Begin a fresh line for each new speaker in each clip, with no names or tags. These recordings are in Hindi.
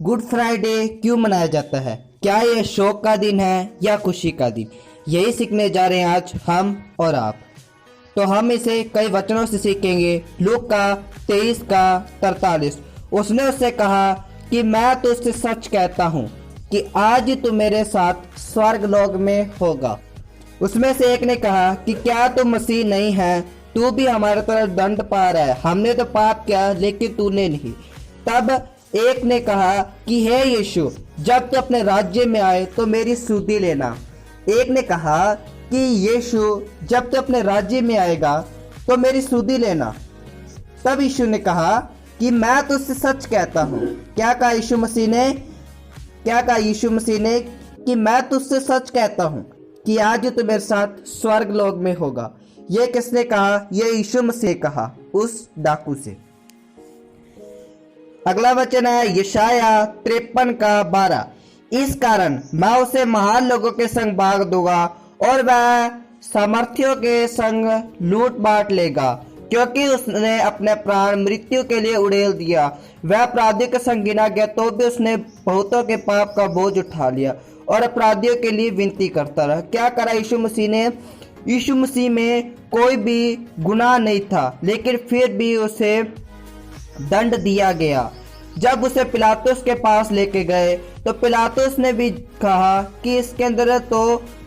गुड फ्राइडे क्यों मनाया जाता है? क्या यह शोक का दिन है या खुशी का दिन? यही सीखने जा रहे हैं आज हम और आप। तो हम इसे कई वचनों से सीखेंगे। लूक का 23 का 43। उसने उससे कहा कि मैं तो उससे सच कहता हूँ कि आज तू मेरे साथ स्वर्ग लोक में होगा। उसमें से एक ने कहा कि क्या तू मसीह नहीं है? तू भी हमारे तरह दंड पा रहा है। हमने तो पाप किया लेकिन तूने नहीं। तब एक ने कहा कि हे यीशु, जब तू अपने राज्य में आए तो मेरी सुधि लेना। एक ने कहा कि यीशु, जब तू अपने राज्य में आएगा तो मेरी सुधि लेना। तब यीशु ने कहा कि मैं तुझसे सच कहता हूँ। क्या कहा यीशु मसीह ने? कि मैं तुझसे सच कहता हूँ कि आज तू मेरे साथ स्वर्ग लोक में होगा। ये किसने कहा? ये यीशु मसीह ने कहा उस डाकू से। अगला वचन है यशाया 53 का 12। इस कारण मैं उसे महान लोगों के संग भाग दूंगा और वह सामर्थियों के संग लूट बांट लेगा, क्योंकि उसने अपने प्राण मृत्यु के लिए उड़ेल दिया। वह अपराधियों के संग गिना गया तो भी उसने बहुतों के पाप का बोझ उठा लिया और अपराधियों के लिए विनती करता रहा। क्या करा यीशु मसीह ने? यीशु मसीह में कोई भी गुनाह नहीं था, लेकिन फिर भी उसे दंड दिया गया। जब उसे पिलातुस के पास लेके गए तो पिलातुस ने भी कहा कि इसके अंदर तो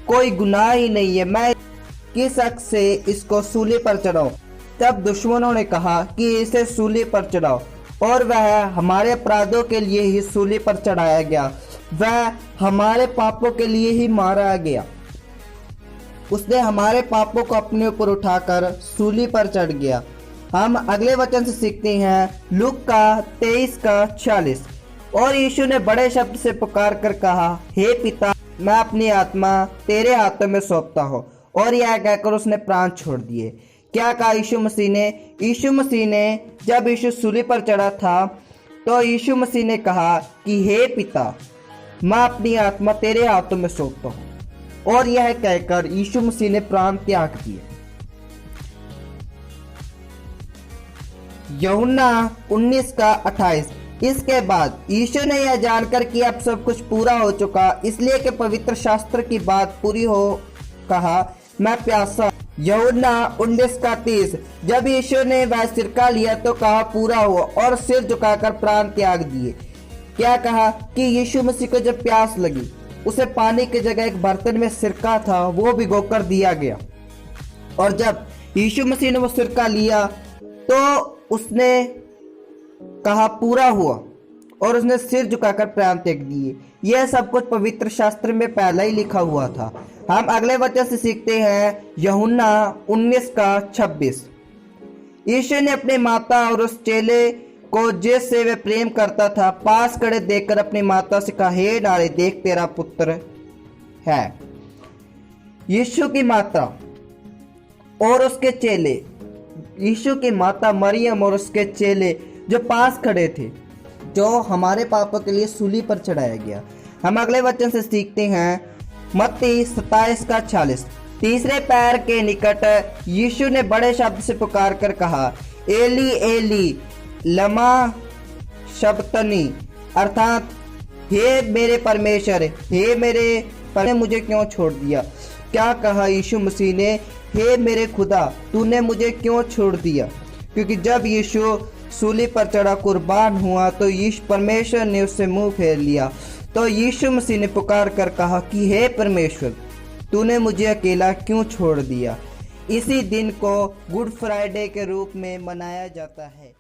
कोई गुनाह ही नहीं है, मैं किस हक से इसको सूली पर चढ़ाऊं? तब दुश्मनों ने कहा कि इसे सूली पर चढ़ाओ, और वह हमारे अपराधों के लिए ही सूली पर चढ़ाया गया, वह हमारे पापों के लिए ही मारा गया। उसने हमारे पापों को अपने ऊपर उठाकर सूली पर चढ़ गया। हम अगले वचन से सीखते हैं लूक का 23 का 46। और यीशु ने बड़े शब्द से पुकार कर कहा, हे पिता, मैं अपनी आत्मा तेरे हाथों में सौंपता हूँ। और यह कहकर उसने प्राण छोड़ दिए। क्या कहा यीशु मसीह ने? यीशु मसीह ने जब यीशु सूली पर चढ़ा था तो यीशु मसीह ने कहा कि हे पिता, मैं अपनी आत्मा तेरे हाथों में सौंपता हूँ। और यह कहकर यीशु मसीह ने प्राण त्याग दिए। यूहन्ना 19 का 28। इसके बाद यीशु ने यह जानकर कि अब सब कुछ पूरा हो चुका, इसलिए कि पवित्र शास्त्र की बात पूरी हो, कहा, मैं प्यासा। यूहन्ना 19 का 30। जब यीशु ने वह सिरका लिया तो कहा, पूरा हुआ, और सिर झुकाकर प्राण त्याग दिए। क्या कहा कि यीशु मसीह को जब प्यास लगी, उसे पानी की जगह एक बर्तन में सिरका था, वो भिगोकर दिया गया। और जब यीशु मसीह ने वो सिरका लिया तो उसने कहा, पूरा हुआ, और उसने सिर झुकाकर प्राण त्याग दिए। यह सब कुछ पवित्र शास्त्र में पहले ही लिखा हुआ था। हम अगले वचन से सीखते हैं यूहन्ना 19 का 26। यीशु ने अपनी माता और उस चेले को जिससे वे प्रेम करता था पास खड़े देखकर अपनी माता से कहा, हे नारी, देख तेरा पुत्र है। यीशु की माता और उसके चेले, यीशु की माता मरियम और उसके चेले जो पास खड़े थे, जो हमारे पापों के लिए सूली पर चढ़ाया गया। हम अगले वचन से सीखते हैं मत्ती 27 का 46। तीसरे पैर के निकट यीशु ने बड़े शब्द से पुकार कर कहा, एली एली लमा शबतनी, अर्थात हे मेरे परमेश्वर, हे मेरे परमेश्वर, मुझे क्यों छोड़ दिया? क्या कहा यीशु मसीह ने? हे मेरे खुदा, तूने मुझे क्यों छोड़ दिया? क्योंकि जब यीशु सूली पर चढ़ा कुर्बान हुआ तो यीशु परमेश्वर ने उससे मुंह फेर लिया। तो यीशु मसीह ने पुकार कर कहा कि हे परमेश्वर, तूने मुझे अकेला क्यों छोड़ दिया? इसी दिन को गुड फ्राइडे के रूप में मनाया जाता है।